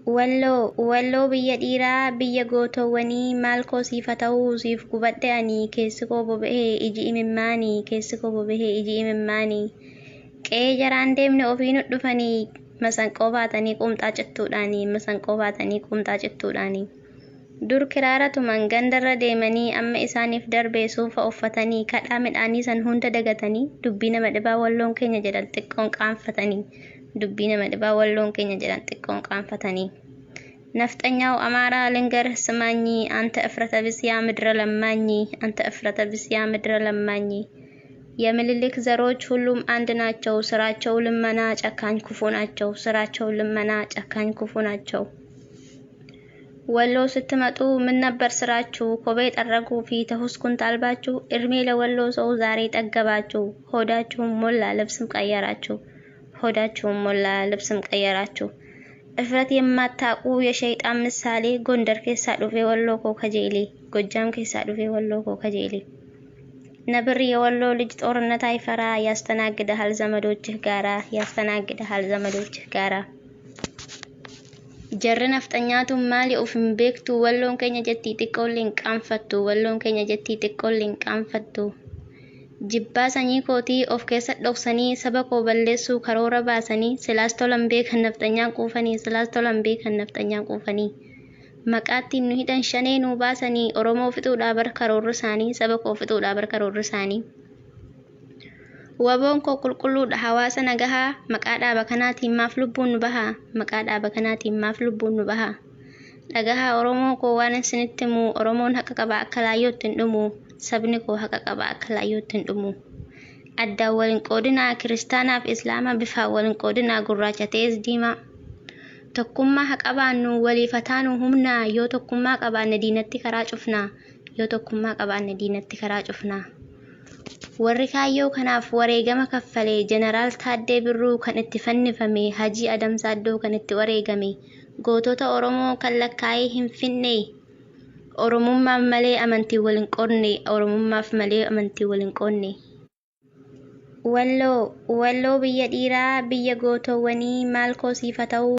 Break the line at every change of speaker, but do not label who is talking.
Walloo biyya dhiiraa biyya gootowwanii maal koo siifa ta'uu siif gubadhe ani keessi koo boba'ee iji imimmaanii keessi koo boba'ee iji imimmaanii qe'ee jaraan deemne ofiin dhufanii masanqoo baatanii qumxaa cittuudhaanii dur kiraara tuman gandarra deemanii amma isaaniif darbee suufa uffatanii kadhaa midhaanii san hunda dagatanii dubbii nama dhibaa walloon keenya jedhan xiqqoon qaanfatanii ነፍጠኛው አማራ ልንገርህ ስማኝ አንተ እፍረተ ቢስ ያ ምድረ ለማኝ የምልልክ ዘሮች ሁሉም አንድ ናቸው ስራቸው ልመና ጨካኝ ክፉ ናቸው ወሎ ስትመጡ ምን ነበር ስራችሁ ኮቤ ጠረጉ ፊት ሁስኩን ታልባችሁ እርሜ ለወሎ ሰው ዛሬ ጠገባችሁ ሆዳችሁም ሞላ ልብስም ቀየራችሁ እፍረት የማታቁ የሸይጣን ምሳሌ ጎንደር ከሳ ዱፌ ወሎ ኮ ከጄሌ ጎጃም ከሳ ዱፌ ወሎ ኮ ከጄሌ ነብር የወሎ ልጅ ጦርነት አይፈራ ያስተናግደሃል ዘመዶችህ ጋራ ጀር ነፍጠኛቱ ማሊ ኡፍም ቤክቱ ወሎን ከኛ ጀቲ ጥቆሊን ቃንፈቱ Jibba sanyii kootii of keessa dhoksanii saba koo balleessuu karoora baasanii silaas tolan beekan nafxanyaan quufanii maqaatti nu hidhan shanee nu baasanii oromoo fixuudhaa bar karoorri isaanii saba koo fixuudhaa bar karoorri isaanii waboon koo qulqulluudha hawaasa nagahaa maqaa dhaaba kanaatiin maaf lubbuun nu bahaa dhagahaa oromoo koo waan isinitti himu oromoon haqa qaba akka laayyootti hin dhumu sabni koo haqa qaba akka laayyootti hin dhumu adda waliin qoodinaa kiristaanaaf islaama bifa waliin qoodinaa gurraacha ta'es diimaa tokkummaa haqa baannu waliif hataanu humna yoo tokkummaa qabaanne diinatti karaa cufnaa warri kaayyoo kanaaf wareegama kaffalee jeneraal Taaddee Birruu kan itti fannifame Hajii Adamsaaddoo kan itti wareegame gootota oromoo kan lakkaa'ee hin finne oromummaaf malee amantii waliin qoonne walloo biyya dhiiraa biyya gootowwanii maal koo siifa ta'uu